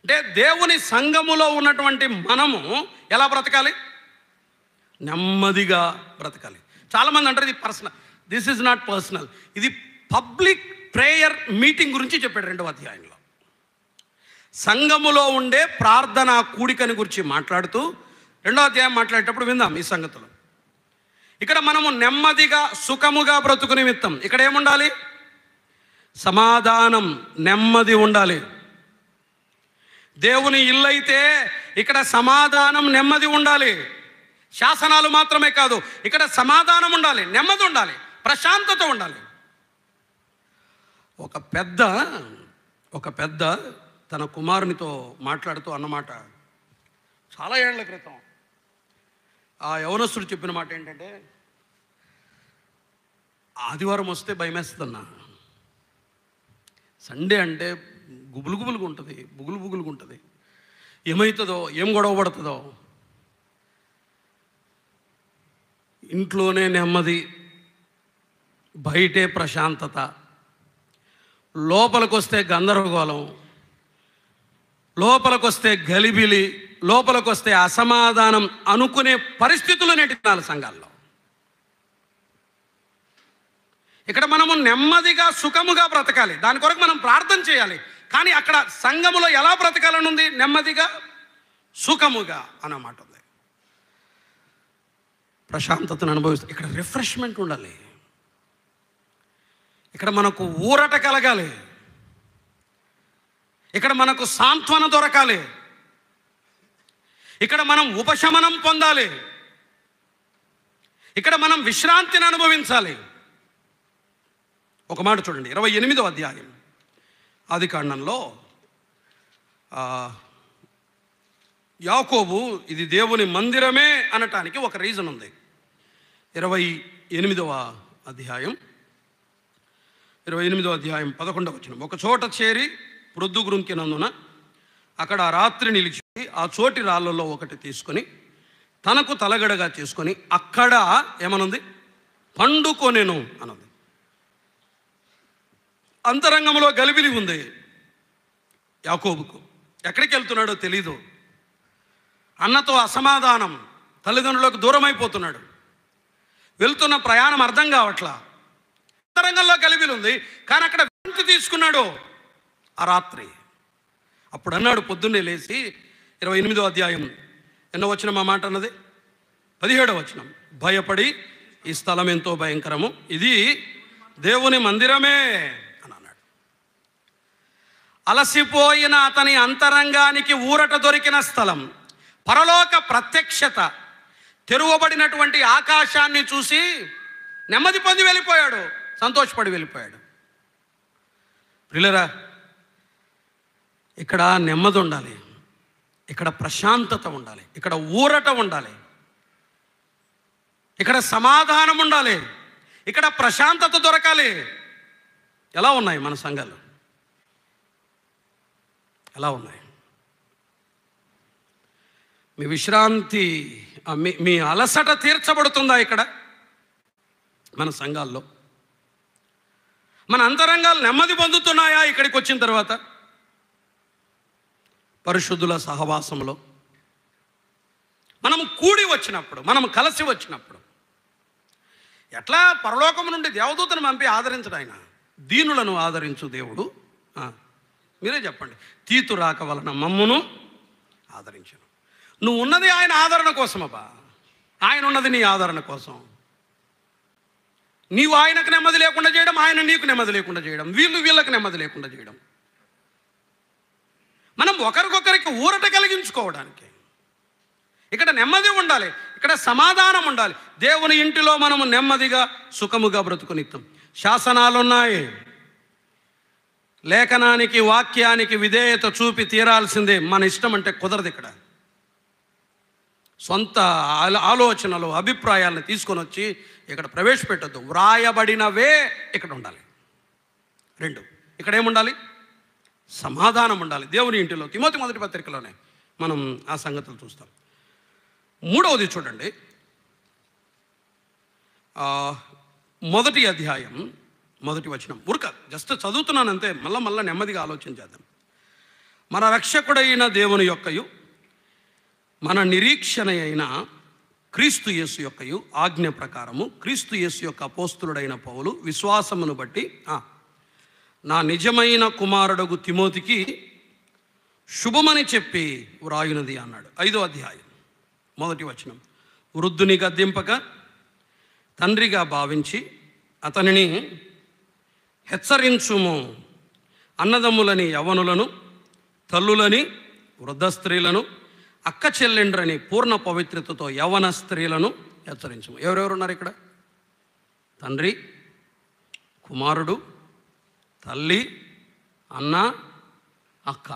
S1: అంటే దేవుని సంఘములో ఉన్నటువంటి మనము ఎలా బ్రతకాలి? నెమ్మదిగా బ్రతకాలి. చాలామంది అంటారు ఇది personal. This is not personal, ఇది పబ్లిక్ ప్రేయర్ మీటింగ్ గురించి చెప్పాడు 2వ అధ్యాయంలో. సంఘములో ఉండే ప్రార్థన కూడికని గురించి మాట్లాడుతూ 2వ అధ్యాయం మాట్లాడేటప్పుడు విందాం ఈ సంగతులు. ఇక్కడ మనము నెమ్మదిగా సుఖముగా బ్రతుకు నిమిత్తం ఇక్కడ ఏముండాలి? సమాధానం, నెమ్మది ఉండాలి. దేవుని ఇల్లు అయితే ఇక్కడ సమాధానం, నెమ్మది ఉండాలి. శాసనాలు మాత్రమే కాదు, ఇక్కడ సమాధానం ఉండాలి, నెమ్మది ఉండాలి, ప్రశాంతత ఉండాలి. ఒక పెద్ద తన కుమారునితో మాట్లాడుతూ అన్నమాట చాలా ఏళ్ల క్రితం. ఆ యవనస్తుడు చెప్పిన మాట ఏంటంటే, ఆదివారం వస్తే భయమేస్తుందన్నా, సండే అంటే గుబులుగా ఉంటుంది, బుగులుగా ఉంటుంది, ఏమవుతుందో, ఏం గొడవ పడుతుందో, ఇంట్లోనే నెమ్మది, బయటే ప్రశాంతత, లోపలికి వస్తే గందరగోళం, లోపలికి వస్తే గలిబిలి, లోపలికి వస్తే అసమాధానం అనుకునే పరిస్థితులు నేటి సంఘాల్లో. ఇక్కడ మనము నెమ్మదిగా సుఖముగా బ్రతకాలి, దాని కొరకు మనం ప్రార్థన చేయాలి. కానీ అక్కడ సంఘములో ఎలా బ్రతకాలని ఉంది? నెమ్మదిగా సుఖముగా అన్నమాట ఉంది. ప్రశాంతతను అనుభవిస్తూ ఇక్కడ రిఫ్రెష్మెంట్ ఉండాలి, ఇక్కడ మనకు ఊరట కలగాలి, ఇక్కడ మనకు సాంత్వన దొరకాలి, ఇక్కడ మనం ఉపశమనం పొందాలి, ఇక్కడ మనం విశ్రాంతిని అనుభవించాలి. ఒక మాట చూడండి, 28వ అధ్యాయం ఆదికాండంలో యాకోబు ఇది దేవుని మందిరమే అనటానికి ఒక రీజన్ ఉంది. 28వ అధ్యాయం 11వ వచనం. ఒక చోట చేరి ప్రొద్దుగురుంకినందున అక్కడ ఆ రాత్రి నిలిచి ఆ చోటి రాళ్ళలో ఒకటి తీసుకొని తనకు తలగడగా చేసుకొని అక్కడ ఏమనుంది? పండుకొనెను అన్నది. అంతరంగంలో గలిబిలి ఉంది యాకోబుకు. ఎక్కడికి వెళ్తున్నాడో తెలీదు, అన్నతో అసమాధానం, తల్లిదండ్రులకు దూరం అయిపోతున్నాడు, వెళ్తున్న ప్రయాణం అర్థం కావట్లా, అంతరంగంలో గలిబిలి ఉంది. కానీ అక్కడ విశ్రాంతి తీసుకున్నాడు ఆ రాత్రి. అప్పుడు అన్నాడు పొద్దున్నే లేచి, 28వ అధ్యాయం ఎన్నో వచనం ఆ మాట అన్నది? 17వ వచనం. భయపడి ఈ స్థలం ఎంతో భయంకరము, ఇది దేవుని మందిరమే అని అన్నాడు. అలసిపోయిన అతని అంతరంగానికి ఊరట దొరికిన స్థలం, పరలోక ప్రత్యక్షత, తెరువబడినటువంటి ఆకాశాన్ని చూసి నెమ్మది పొంది వెళ్ళిపోయాడు, సంతోషపడి వెళ్ళిపోయాడు. ప్రియులరా, ఇక్కడ నెమ్మది ఉండాలి, ఇక్కడ ప్రశాంతత ఉండాలి, ఇక్కడ ఊరట ఉండాలి, ఇక్కడ సమాధానం ఉండాలి, ఇక్కడ ప్రశాంతత దొరకాలి. ఎలా ఉన్నాయి మన సంఘాలు? ఎలా ఉన్నాయి? మీ విశ్రాంతి, మీ అలసట తీర్చబడుతుందా ఇక్కడ మన సంఘాల్లో? మన అంతరంగాలు నెమ్మది పొందుతున్నాయా ఇక్కడికి వచ్చిన తర్వాత? పరిశుద్ధుల సహవాసంలో మనం కూడి వచ్చినప్పుడు, మనం కలిసి వచ్చినప్పుడు, ఎట్లా పరలోకం నుండి దేవదూతను పంపి ఆదరించడు ఆయన, దీనులను ఆదరించు దేవుడు. మీరే చెప్పండి, తీతు రాక వలన మమ్మును ఆదరించను. నువ్వు ఉన్నది ఆయన ఆదరణ కోసం అబ్బా, ఆయన ఉన్నది నీ ఆదరణ కోసం. నీవు ఆయనకు నెమ్మది లేకుండా చేయడం, ఆయన నీకు నెమ్మది లేకుండా చేయడం, వీళ్ళకు నెమ్మది లేకుండా చేయడం, మనం ఒకరికొకరికి ఊరట కలిగించుకోవడానికి. ఇక్కడ నెమ్మది ఉండాలి, ఇక్కడ సమాధానం ఉండాలి. దేవుని ఇంటిలో మనము నెమ్మదిగా సుఖముగా బ్రతుకునిత్తాం. శాసనాలు ఉన్నాయి, లేఖనానికి వాక్యానికి విధేయత చూపి తీరాల్సిందే. మన ఇష్టం అంటే కుదరదు. ఇక్కడ సొంత ఆలోచనలు, అభిప్రాయాలను తీసుకొని వచ్చి ఇక్కడ ప్రవేశపెట్టద్దు. వ్రాయబడినవే ఇక్కడ ఉండాలి. 2, ఇక్కడ ఏముండాలి? సమాధానం ఉండాలి దేవుని ఇంటిలో. తిమోతి మొదటి పత్రికలోనే మనం ఆ సంగతులు చూస్తాం. 3వది చూడండి, 1వ అధ్యాయం 1వ వచనం. జస్ట్ చదువుతున్నాను అంతే, మళ్ళా నెమ్మదిగా ఆలోచన చేద్దాం. మన రక్షకుడైన దేవుని యొక్కయు మన నిరీక్షణ అయిన క్రీస్తు యేసు యొక్కయు ఆజ్ఞ ప్రకారము క్రీస్తు యేసు యొక్క అపోస్తులుడైన పౌలు విశ్వాసమును బట్టి నా నిజమైన కుమారుడగు తిమోతికి శుభమని చెప్పి వ్రాయునది అన్నాడు. 5వ అధ్యాయం 1వ వచనం. వృద్ధుని గద్దింపక తండ్రిగా భావించి అతనిని హెచ్చరించుము. అన్నదమ్ములని యవ్వనులను, తల్లులని, వృద్ధ స్త్రీలను, అక్క చెల్లెండ్రని పూర్ణ పవిత్రతతో యవ్వన స్త్రీలను హెచ్చరించము. ఎవరెవరు ఉన్నారు ఇక్కడ? తండ్రి, కుమారుడు, తల్లి, అన్న, అక్క.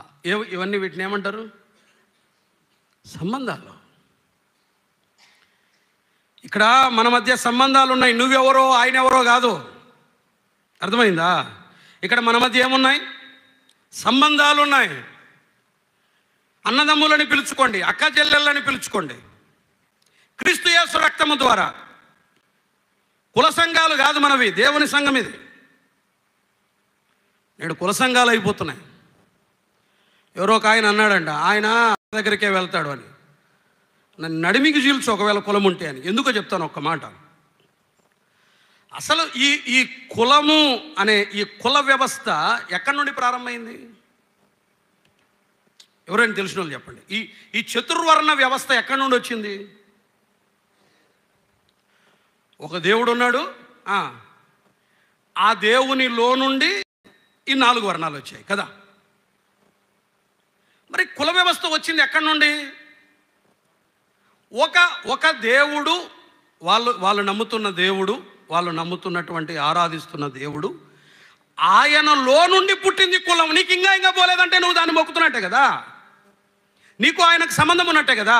S1: ఇవన్నీ వీటిని ఏమంటారు? సంబంధాలు. ఇక్కడ మన మధ్య సంబంధాలు ఉన్నాయి. నువ్వెవరో ఆయన ఎవరో కాదు. అర్థమైందా? ఇక్కడ మన మధ్య ఏమున్నాయి? సంబంధాలు ఉన్నాయి. అన్నదమ్ములని పిలుచుకోండి, అక్క చెల్లెళ్ళని పిలుచుకోండి, క్రీస్తు యేసు రక్తము ద్వారా. కుల సంఘాలు కాదు మనవి, దేవుని సంఘం ఇది. నేడు కుల సంఘాలు అయిపోతున్నాయి. ఎవరో ఒక ఆయన అన్నాడంట, ఆయన దగ్గరికే వెళ్తాడు అని. నన్ను నడిమికి చీల్చు ఒకవేళ కులం ఉంటే అని. ఎందుకో చెప్తాను ఒక్క మాట. అసలు ఈ కులము అనే ఈ కుల వ్యవస్థ ఎక్కడి నుండి ప్రారంభమైంది? ఎవరైనా తెలిసిన వాళ్ళు చెప్పండి. ఈ చతుర్వర్ణ వ్యవస్థ ఎక్కడి నుండి వచ్చింది? ఒక దేవుడు ఉన్నాడు, ఆ దేవునిలో నుండి ఈ 4 వర్ణాలు వచ్చాయి కదా. మరి కుల వ్యవస్థ వచ్చింది ఎక్కడి నుండి? ఒక దేవుడు, వాళ్ళు నమ్ముతున్న దేవుడు, వాళ్ళు నమ్ముతున్నటువంటి ఆరాధిస్తున్న దేవుడు, ఆయనలో నుండి పుట్టింది కులం. నీకు ఇంకా పోలేదంటే నువ్వు దాన్ని మొక్కుతున్నట్టే కదా, నీకు ఆయనకు సంబంధం ఉన్నట్టే కదా.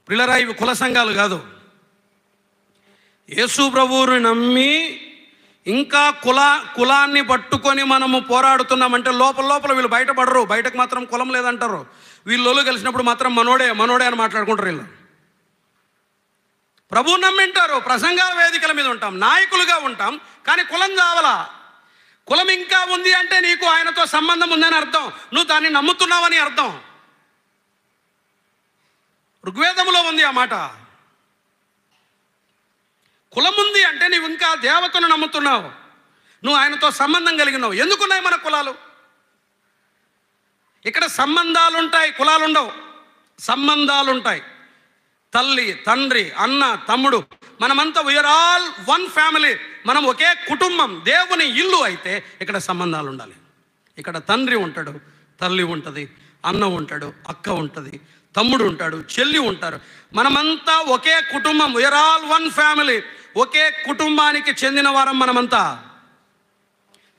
S1: పిల్లరా, ఇవి కుల సంఘాలు కాదు. యేసు ప్రభువుని నమ్మి ఇంకా కులాన్ని పట్టుకొని మనము పోరాడుతున్నామంటే లోపల వీళ్ళు బయటపడరు. బయటకు మాత్రం కులం లేదంటారు. వీళ్ళు కలిసినప్పుడు మాత్రం మనోడే అని మాట్లాడుకుంటారు. వీళ్ళు ప్రభువు నమ్మింటారు, ప్రసంగాల వేదికల మీద ఉంటాం, నాయకులుగా ఉంటాం, కానీ కులం కావాలా? కులం ఇంకా ఉంది అంటే నీకు ఆయనతో సంబంధం ఉందని అర్థం, నువ్వు దాన్ని నమ్ముతున్నావని అర్థం. ఋగ్వేదంలో ఉంది ఆ మాట. కులం ఉంది అంటే నీవు ఇంకా దేవతను నమ్ముతున్నావు, నువ్వు ఆయనతో సంబంధం కలిగినావు. ఎందుకున్నాయి మన కులాలు? ఇక్కడ సంబంధాలు ఉంటాయి, కులాలు ఉండవు. సంబంధాలు ఉంటాయి. తల్లి, తండ్రి, అన్న, తమ్ముడు, మనమంతా వీఆర్ ఆల్ వన్ ఫ్యామిలీ. మనం ఒకే కుటుంబం, దేవుని ఇల్లు. అయితే ఇక్కడ సంబంధాలు ఉండాలి. ఇక్కడ తండ్రి ఉంటాడు, తల్లి ఉంటుంది, అన్న ఉంటాడు, అక్క ఉంటుంది, తమ్ముడు ఉంటాడు, చెల్లి ఉంటారు. మనమంతా ఒకే కుటుంబం, వీఆర్ ఆల్ వన్ ఫ్యామిలీ. ఒకే కుటుంబానికి చెందిన వారం మనమంతా.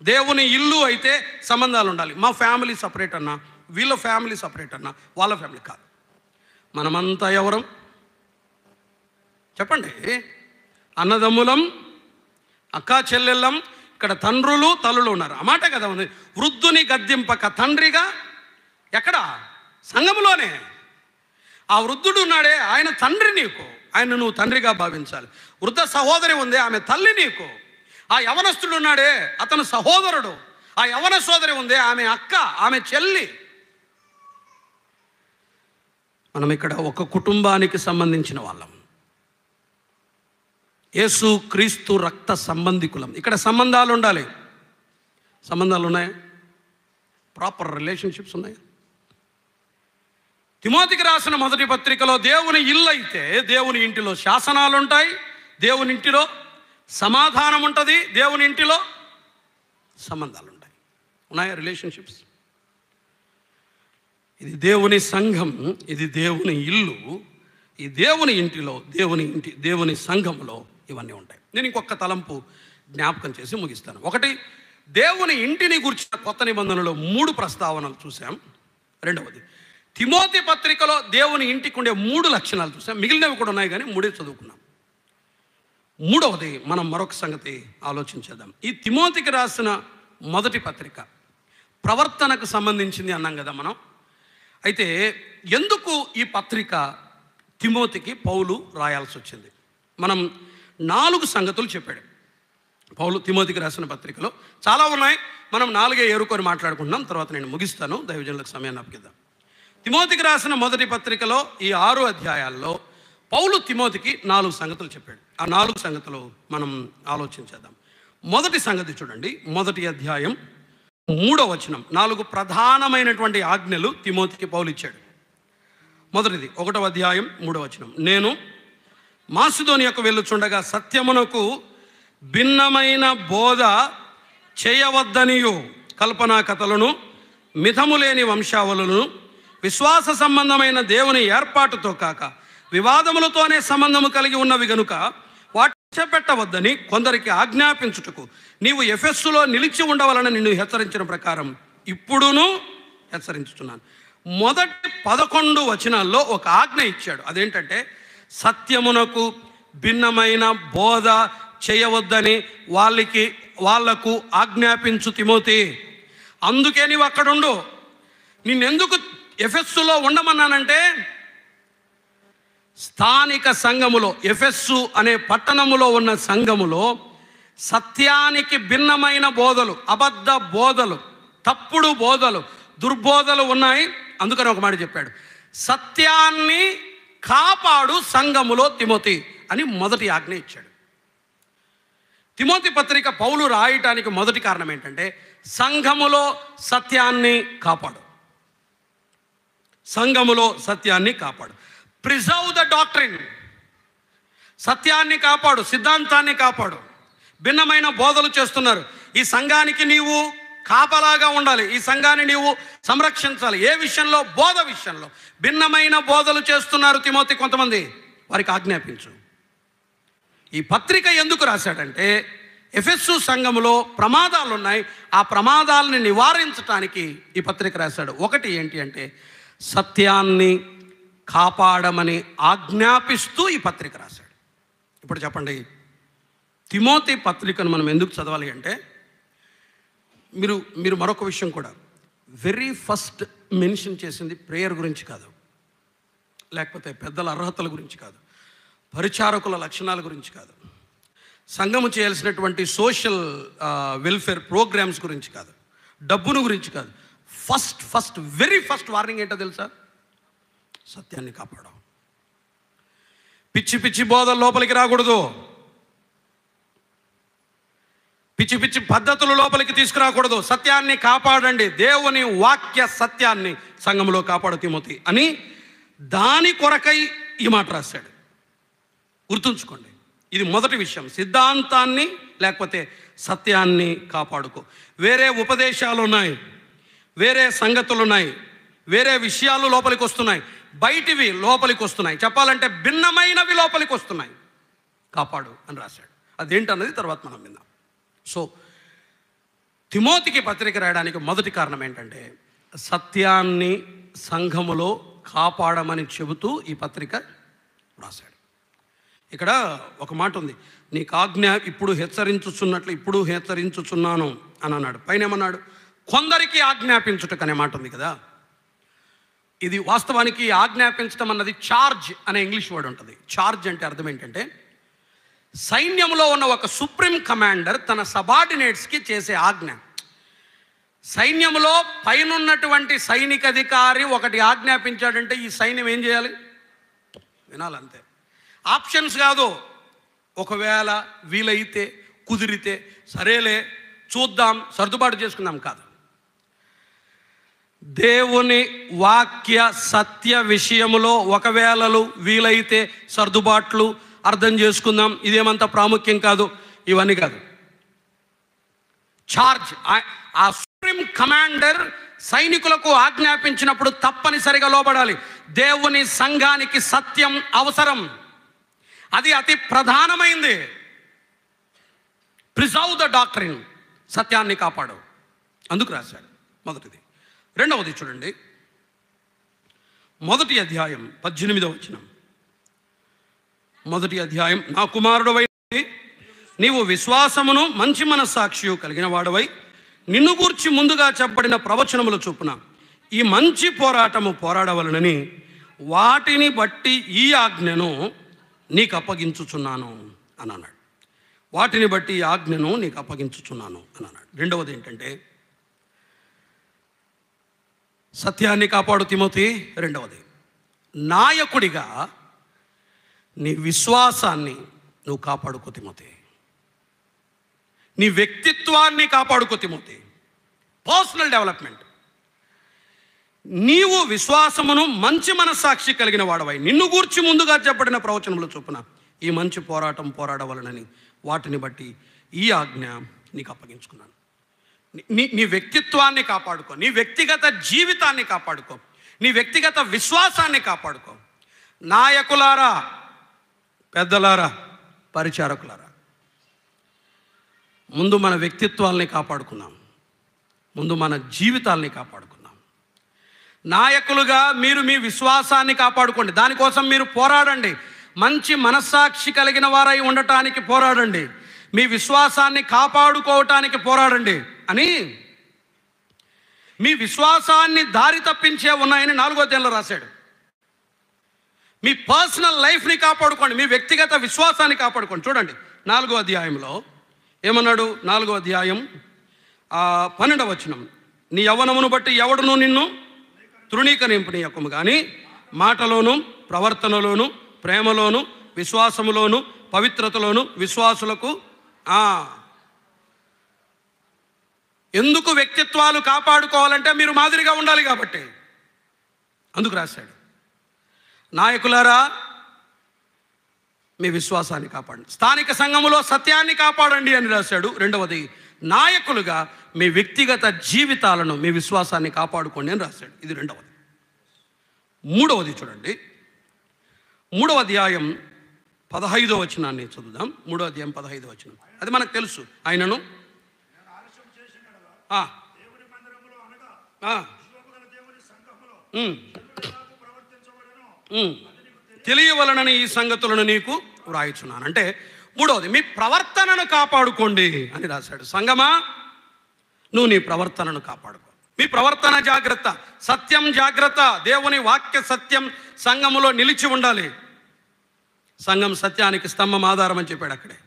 S1: దేవుని ఇల్లు అయితే సంబంధాలు ఉండాలి. మా ఫ్యామిలీ సపరేట్ అన్నా, వీళ్ళ ఫ్యామిలీ సపరేట్ అన్నా, వాళ్ళ ఫ్యామిలీ కాదు. మనమంతా ఎవరం చెప్పండి? అన్నదమ్ములం, అక్కా చెల్లెళ్ళం. ఇక్కడ తండ్రులు, తల్లులు ఉన్నారు. ఆ మాట కదా ఉంది. వృద్ధుని గద్దింపక తండ్రిగా. ఎక్కడ? సంఘములోనే. ఆ వృద్ధుడు ఉన్నాడే, ఆయన తండ్రి నీకు. ఆయన నువ్వు తండ్రిగా భావించాలి. వృద్ధ సహోదరి ఉంది, ఆమె తల్లి నీకు. ఆ యవనస్తుడు ఉన్నాడే, అతను సహోదరుడు. ఆ యవన సోదరి ఉంది, ఆమె అక్క, ఆమె చెల్లి. మనం ఇక్కడ ఒక కుటుంబానికి సంబంధించిన వాళ్ళం. యేసు క్రీస్తు రక్త సంబంధికులం. ఇక్కడ సంబంధాలు ఉండాలి. సంబంధాలు ఉన్నాయా? ప్రాపర్ రిలేషన్షిప్స్ ఉన్నాయా? తిమోతికి రాసిన మొదటి పత్రికలో దేవుని ఇల్లు అయితే దేవుని ఇంటిలో శాసనాలు ఉంటాయి, దేవుని ఇంటిలో సమాధానం ఉంటుంది, దేవుని ఇంటిలో సంబంధాలు ఉంటాయి. ఉన్నాయా రిలేషన్షిప్స్? ఇది దేవుని సంఘం, ఇది దేవుని ఇల్లు. ఈ దేవుని ఇంటిలో, దేవుని సంఘంలో ఇవన్నీ ఉంటాయి. నేను ఇంకొక తలంపు జ్ఞాపకం చేసి ముగిస్తాను. ఒకటి, దేవుని ఇంటిని గురించిన కొత్త నిబంధనలో 3 ప్రస్తావనలు చూసాం. రెండవది, తిమోతి పత్రికలో దేవుని ఇంటికి ఉండే 3 లక్షణాలు చూసాం. మిగిలినవి కూడా ఉన్నాయి కానీ 3 చదువుకున్నాం. మూడవది, మనం మరొక సంగతి ఆలోచించేద్దాం. ఈ తిమోతికి రాసిన మొదటి పత్రిక ప్రవర్తనకు సంబంధించింది అన్నాం కదా మనం. అయితే ఎందుకు ఈ పత్రిక తిమోతికి పౌలు రాయాల్సి వచ్చింది? మనం 4 సంగతులు చెప్పాడు పౌలు తిమోతికి రాసిన పత్రికలో. చాలా ఉన్నాయి, మనం 4 ఏరుకొని మాట్లాడుకుంటున్నాం. తర్వాత నేను ముగిస్తాను, దైవజనులకు సమయాన్ని అప్పగిద్దాం. తిమోతికి రాసిన మొదటి పత్రికలో ఈ 6 అధ్యాయాల్లో పౌలు తిమోతికి 4 సంగతులు చెప్పాడు. ఆ 4 సంగతులు మనం ఆలోచించేద్దాం. మొదటి సంగతి చూడండి, మొదటి అధ్యాయం 3వ వచనం. 4 ప్రధానమైనటువంటి ఆజ్ఞలు తిమోతికి పౌలు ఇచ్చాడు. మొదటిది 1వ అధ్యాయం 3వ వచనం. నేను మాసిదోనియాకు వెళ్ళుచుండగా సత్యమునకు భిన్నమైన బోధ చేయవద్దనియు కల్పనా కథలను, మిథము లేని వంశావళులను, విశ్వాస సంబంధమైన దేవుని ఏర్పాటుతో కాక వివాదములతోనే సంబంధము కలిగి ఉన్నవి గనుక వాటి పెట్టవద్దని కొందరికి ఆజ్ఞాపించుటకు నీవు ఎఫెస్సులో నిలిచి ఉండవలని నిన్ను హెచ్చరించిన ప్రకారం ఇప్పుడును హెచ్చరించుతున్నాను. మొదటి 11 వచనాల్లో ఒక ఆజ్ఞ ఇచ్చాడు. అదేంటంటే సత్యమునకు భిన్నమైన బోధ చేయవద్దని వాళ్లకు ఆజ్ఞాపించు తిమోతి. అందుకే నీవు అక్కడుండు. నిన్నెందుకు ఎఫెస్సులో ఉండమన్నానంటే, స్థానిక సంఘములో, ఎఫెస్సు అనే పట్టణములో ఉన్న సంఘములో సత్యానికి భిన్నమైన బోధలు, అబద్ధ బోధలు, తప్పుడు బోధలు, దుర్బోధలు ఉన్నాయి. అందుకని ఒక మాట చెప్పాడు, సత్యాన్ని కాపాడు సంఘములో తిమోతి అని మొదటి ఆజ్ఞ ఇచ్చాడు. తిమోతి పత్రిక పౌలు రాయటానికి మొదటి కారణం ఏంటంటే, సంఘములో సత్యాన్ని కాపాడు, సంఘములో సత్యాన్ని కాపాడు. ప్రిజర్వ్ ద డాక్ట్రిన్, సత్యాన్ని కాపాడు, సిద్ధాంతాన్ని కాపాడు. భిన్నమైన బోధలు చేస్తున్నారు, ఈ సంఘానికి నీవు కాపలాగా ఉండాలి, ఈ సంఘాన్ని నీవు సంరక్షించాలి. ఏ విషయంలో? బోధ విషయంలో. భిన్నమైన బోధలు చేస్తున్నారు తిమోతి కొంతమంది, వారికి ఆజ్ఞాపించు. ఈ పత్రిక ఎందుకు రాశాడంటే, ఎఫెస్సు సంఘములో ప్రమాదాలు ఉన్నాయి, ఆ ప్రమాదాలని నివారించడానికి ఈ పత్రిక రాశాడు. ఒకటి ఏంటి అంటే, సత్యాన్ని కాపాడమని ఆజ్ఞాపిస్తూ ఈ పత్రిక రాశాడు. ఇప్పుడు చెప్పండి, తిమోతి పత్రికను మనం ఎందుకు చదవాలి అంటే, మీరు మరొక విషయం కూడా, వెరీ ఫస్ట్ మెన్షన్ చేసింది ప్రేయర్ గురించి కాదు, లేకపోతే పెద్దల అర్హతల గురించి కాదు, పరిచారకుల లక్షణాల గురించి కాదు, సంఘము చేయాల్సినటువంటి సోషల్ వెల్ఫేర్ ప్రోగ్రామ్స్ గురించి కాదు, డబ్బును గురించి కాదు. వెరీ ఫస్ట్ వార్నింగ్ ఏంటో తెలుసా? సత్యాన్ని కాపాడడం. పిచ్చి పిచ్చి బోధలు లోపలికి రాకూడదు, పిచ్చి పిచ్చి పద్ధతులు లోపలికి తీసుకురాకూడదు. సత్యాన్ని కాపాడండి, దేవుని వాక్య సత్యాన్ని సంఘంలో కాపాడు తిమోతి అని దాని కొరకై ఈ మాట రాశాడు. గుర్తుంచుకోండి, ఇది మొదటి విషయం. సిద్ధాంతాన్ని లేకపోతే సత్యాన్ని కాపాడుకో. వేరే ఉపదేశాలు ఉన్నాయి, వేరే సంగతులు ఉన్నాయి, వేరే విషయాలు లోపలికి వస్తున్నాయి, బయటివి లోపలికి వస్తున్నాయి, చెప్పాలంటే భిన్నమైనవి లోపలికి వస్తున్నాయి, కాపాడు అని రాశాడు. అదేంటన్నది తర్వాత మనం విందాం. సో తిమోతికి పత్రిక రాయడానికి మొదటి కారణం ఏంటంటే, సత్యాన్ని సంఘములో కాపాడమని చెబుతూ ఈ పత్రిక రాశాడు. ఇక్కడ ఒక మాట ఉంది, నీకు ఆజ్ఞ ఇప్పుడు హెచ్చరించుచున్నట్లు ఇప్పుడు హెచ్చరించుచున్నాను అని అన్నాడు. పైన ఏమన్నాడు? కొందరికి ఆజ్ఞాపించుటకు అనే మాట ఉంది కదా. ఇది వాస్తవానికి ఆజ్ఞాపించడం అన్నది చార్జ్ అనే ఇంగ్లీష్ వర్డ్ ఉంటుంది. చార్జ్ అంటే అర్థం ఏంటంటే, సైన్యంలో ఉన్న ఒక సుప్రీం కమాండర్ తన సబార్డినేట్స్కి చేసే ఆజ్ఞ. సైన్యంలో పైనున్నటువంటి సైనిక అధికారి ఒకటి ఆజ్ఞాపించాడంటే ఈ సైన్యం ఏం చేయాలి? వినాలంతే. ఆప్షన్స్ కాదు, ఒకవేళ వీలైతే కుదిరితే సరేలే చూద్దాం సర్దుబాటు చేసుకుందాం కాదు. దేవుని వాక్య సత్య విషయములో ఒకవేళలు వీలైతే సర్దుబాట్లు అర్థం చేసుకుందాం, ఇదేమంత ప్రాముఖ్యం కాదు, ఇవన్నీ కాదు. చార్జ్, ఆ సుప్రీం కమాండర్ సైనికులకు ఆజ్ఞాపించినప్పుడు తప్పనిసరిగా లోబడాలి. దేవుని సంఘానికి సత్యం అవసరం, అది అతి ప్రధానమైంది. ప్రిజర్వ్ ద డాక్ట్రిన్, సత్యాన్ని కాపాడు, అందుకు రాశాడు. మొదటిది. రెండవది చూడండి, మొదటి అధ్యాయం 18వ వచనం. మొదటి అధ్యాయం, నా కుమారుడవై నీవు విశ్వాసమును మంచి మనస్సాక్షియు కలిగిన వాడవై నిన్ను గూర్చి ముందుగా చెప్పబడిన ప్రవచనముల చొప్పున ఈ మంచి పోరాటము పోరాడవలనని వాటిని బట్టి ఈ ఆజ్ఞను నీకు అప్పగించుచున్నాను అని అన్నాడు. వాటిని బట్టి ఈ ఆజ్ఞను నీకు అప్పగించుచున్నాను అని అన్నాడు. రెండవది ఏంటంటే, సత్యాన్ని కాపాడు తిమోతి. రెండవది, నాయకుడిగా నీ విశ్వాసాన్ని నువ్వు కాపాడుకో తిమోతి, నీ వ్యక్తిత్వాన్ని కాపాడుకో తిమోతి. Personal development. నీవు విశ్వాసమును మంచి మనస్సాక్షి కలిగిన వాడవై నిన్ను గూర్చి ముందుగా చెప్పబడిన ప్రవచనముల చొప్పున ఈ మంచి పోరాటం పోరాడవలనని వాటిని బట్టి ఈ ఆజ్ఞ నీకు అప్పగించుకున్నాను. నీ వ్యక్తిత్వాన్ని కాపాడుకో, నీ వ్యక్తిగత జీవితాన్ని కాపాడుకో, నీ వ్యక్తిగత విశ్వాసాన్ని కాపాడుకో. నాయకులారా, పెద్దలారా, పరిచారకులారా, ముందు మన వ్యక్తిత్వాల్ని కాపాడుకున్నాం, ముందు మన జీవితాల్ని కాపాడుకున్నాం. నాయకులుగా మీరు మీ విశ్వాసాన్ని కాపాడుకోండి, దానికోసం మీరు పోరాడండి. మంచి మనస్సాక్షి కలిగిన వారై ఉండటానికి పోరాడండి, మీ విశ్వాసాన్ని కాపాడుకోవటానికి పోరాడండి అని. మీ విశ్వాసాన్ని దారి తప్పించే ఉన్నాయని 4వ అధ్యాయంలో రాశాడు. మీ పర్సనల్ లైఫ్ని కాపాడుకోండి, మీ వ్యక్తిగత విశ్వాసాన్ని కాపాడుకోండి. చూడండి 4వ అధ్యాయంలో ఏమన్నాడు? 4వ అధ్యాయం 12వ వచనం, నీ యవ్వనమును బట్టి ఎవడును నిన్ను తృణీకరింపనీయకుము కానీ మాటలోను, ప్రవర్తనలోను, ప్రేమలోను, విశ్వాసములోను, పవిత్రతలోను విశ్వాసులకు. ఎందుకు వ్యక్తిత్వాలు కాపాడుకోవాలంటే మీరు మాదిరిగా ఉండాలి కాబట్టి అందుకు రాశాడు. నాయకులారా, మీ విశ్వాసాన్ని కాపాడండి, స్థానిక సంఘములో సత్యాన్ని కాపాడండి అని రాశాడు. 2వది, నాయకులుగా మీ వ్యక్తిగత జీవితాలను, మీ విశ్వాసాన్ని కాపాడుకోండి అని రాశాడు. ఇది 2వది. 3వది చూడండి, 3వ అధ్యాయం 15వ వచనాన్ని చదువుదాం. 3వ అధ్యాయం 15వ వచనం, అది మనకు తెలుసు. ఆయనను తెలియవలనని ఈ సంగతులను నీకు వ్రాయిచున్నాను. అంటే 3వది, మీ ప్రవర్తనను కాపాడుకోండి అని రాశాడు. సంగమా, నువ్వు నీ ప్రవర్తనను కాపాడుకో, మీ ప్రవర్తన జాగ్రత్త, సత్యం జాగ్రత్త. దేవుని వాక్య సత్యం సంఘములో నిలిచి ఉండాలి. సంఘం సత్యానికి స్తంభం, ఆధారం అని చెప్పాడు అక్కడే.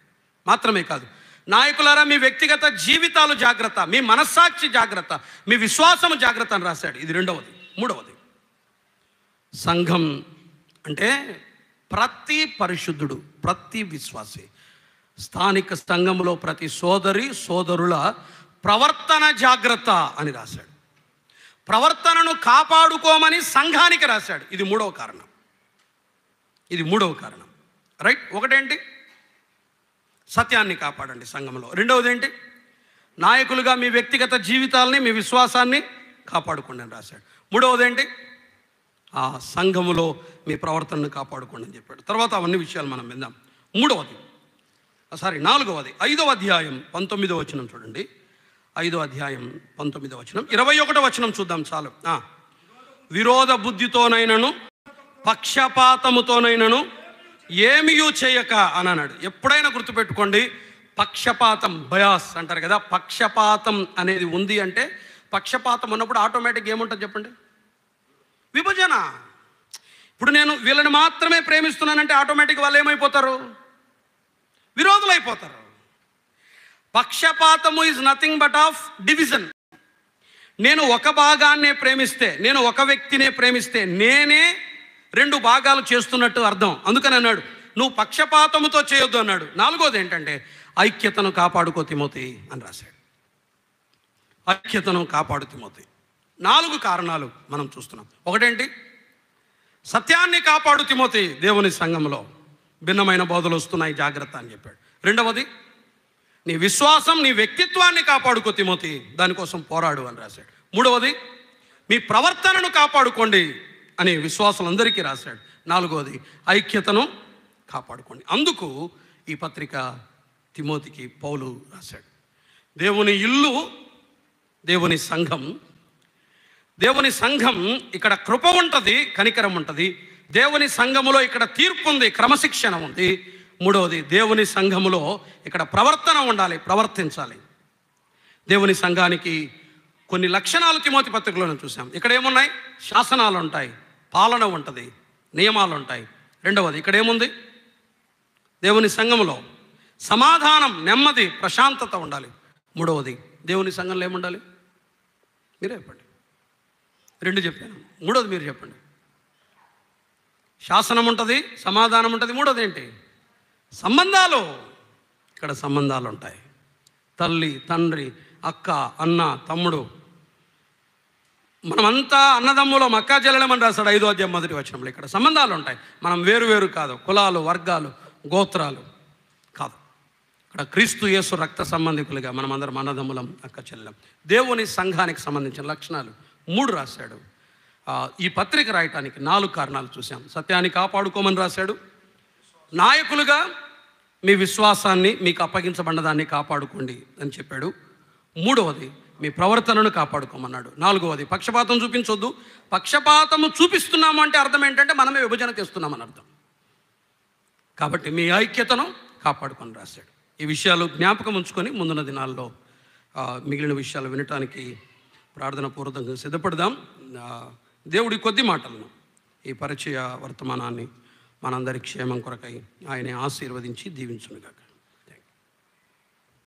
S1: మాత్రమే కాదు, నాయకులారా, మీ వ్యక్తిగత జీవితాలు జాగ్రత్త, మీ మనస్సాక్షి జాగ్రత్త, మీ విశ్వాసము జాగ్రత్త అని రాశాడు. ఇది 2వది. 3వది, సంఘం అంటే ప్రతి పరిశుద్ధుడు, ప్రతి విశ్వాసి, స్థానిక సంఘంలో ప్రతి సోదరి సోదరుల ప్రవర్తన జాగ్రత్త అని రాశాడు. ప్రవర్తనను కాపాడుకోమని సంఘానికి రాశాడు. ఇది 3వ కారణం. ఇది 3వ కారణం. రైట్. ఒకటేంటి? సత్యాన్ని కాపాడండి సంఘంలో. 2వది ఏంటి? నాయకులుగా మీ వ్యక్తిగత జీవితాలని, మీ విశ్వాసాన్ని కాపాడుకోండి అని రాశాడు. 3వది ఏంటి? ఆ సంఘములో మీ ప్రవర్తనను కాపాడుకోండి అని చెప్పాడు. తర్వాత అవన్నీ విషయాలు మనం విందాం. 4వది 5వ అధ్యాయం 19వ వచనం చూడండి. 5వ అధ్యాయం 19వ వచనం, 21వ వచనం చూద్దాం చాలు. విరోధ బుద్ధితోనైనను పక్షపాతముతోనైనను ఏమియూ చేయక అని అన్నాడు. ఎప్పుడైనా గుర్తుపెట్టుకోండి, పక్షపాతం, బయాస్ అంటారు కదా, పక్షపాతం అనేది ఉంది అంటే, పక్షపాతం ఉన్నప్పుడు ఆటోమేటిక్ ఏముంటుంది చెప్పండి? విభజన. ఇప్పుడు నేను వీళ్ళని మాత్రమే ప్రేమిస్తున్నానంటే ఆటోమేటిక్ వాళ్ళు ఏమైపోతారు? విరోధులు అయిపోతారు. పక్షపాతము is nothing but of division. నేను ఒక భాగాన్నే ప్రేమిస్తే, నేను ఒక వ్యక్తినే ప్రేమిస్తే నేనే 2 భాగాలు చేస్తున్నట్టు అర్థం. అందుకని అన్నాడు, నువ్వు పక్షపాతముతో చేయొద్దు అన్నాడు. 4వది ఏంటంటే, ఐక్యతను కాపాడుకో తిమోతి అని రాశాడు. ఐక్యతను కాపాడు తిమోతి. 4 కారణాలు మనం చూస్తున్నాం. ఒకటేంటి? సత్యాన్ని కాపాడు తిమోతి, దేవుని సంఘంలో భిన్నమైన బోధలు వస్తున్నాయి, జాగ్రత్త అని చెప్పాడు. 2వది, నీ విశ్వాసం, నీ వ్యక్తిత్వాన్ని కాపాడుకో తిమోతి, దానికోసం పోరాడు అని రాశాడు. 3వది, మీ ప్రవర్తనను కాపాడుకోండి అని విశ్వాసులందరికీ రాశాడు. 4వది, ఐక్యతను కాపాడుకోండి. అందుకు ఈ పత్రిక తిమోతికి పౌలు రాశాడు. దేవుని ఇల్లు, దేవుని సంఘం. దేవుని సంఘం ఇక్కడ కృప ఉంటుంది, కనికరం ఉంటుంది. దేవుని సంఘములో ఇక్కడ తీర్పు ఉంది, క్రమశిక్షణ ఉంది. 3వది, దేవుని సంఘములో ఇక్కడ ప్రవర్తన ఉండాలి, ప్రవర్తించాలి. దేవుని సంఘానికి కొన్ని లక్షణాలు తిమోతి పత్రికలో చూసాం. ఇక్కడ ఏమున్నాయి? శాసనాలు ఉంటాయి, పాలన ఉంటుంది, నియమాలు ఉంటాయి. 2వది, ఇక్కడ ఏముంది? దేవుని సంఘములో సమాధానం, నెమ్మది, ప్రశాంతత ఉండాలి. 3వది, దేవుని సంఘంలో ఏముండాలి? మీరే చెప్పండి. 2 చెప్పాను, 3వది మీరు చెప్పండి. శాసనం ఉంటుంది, సమాధానం ఉంటుంది. 3వది ఏంటి? సంబంధాలు. ఇక్కడ సంబంధాలు ఉంటాయి. తల్లి, తండ్రి, అక్క, అన్న, తమ్ముడు, మనమంతా అన్నదమ్ములం, అక్కా చెల్లెలమని రాశాడు 5వ అధ్యాయం 1వ వచనంలో. ఇక్కడ సంబంధాలు ఉంటాయి. మనం వేరు వేరు కాదు, కులాలు, వర్గాలు, గోత్రాలు కాదు. అక్కడ క్రీస్తు యేసు రక్త సంబంధికులుగా మనమందరం అన్నదమ్ములం, అక్క చెల్లెం. దేవుని సంఘానికి సంబంధించిన లక్షణాలు 3 రాశాడు. ఈ పత్రిక రాయటానికి 4 కారణాలు చూసాం. సత్యాన్ని కాపాడుకోమని రాశాడు, నాయకులుగా మీ విశ్వాసాన్ని, మీకు అప్పగించబడిన కాపాడుకోండి అని చెప్పాడు. 3వది మీ ప్రవర్తనను కాపాడుకోమన్నాడు. 4వది పక్షపాతం చూపించొద్దు. పక్షపాతము చూపిస్తున్నాము అంటే అర్థం ఏంటంటే మనమే విభజన తెస్తున్నామని అర్థం. కాబట్టి మీ ఐక్యతను కాపాడుకొని రాశాడు. ఈ విషయాలు జ్ఞాపకం ఉంచుకొని ముందున్న దినాల్లో మిగిలిన విషయాలు వినటానికి ప్రార్థన పూర్వకంగా సిద్ధపడదాం. దేవుడి కొద్ది మాటలను, ఈ పరిచయ వర్తమానాన్ని మనందరి క్షేమం కొరకై ఆయనే ఆశీర్వదించి దీవించునుగాక.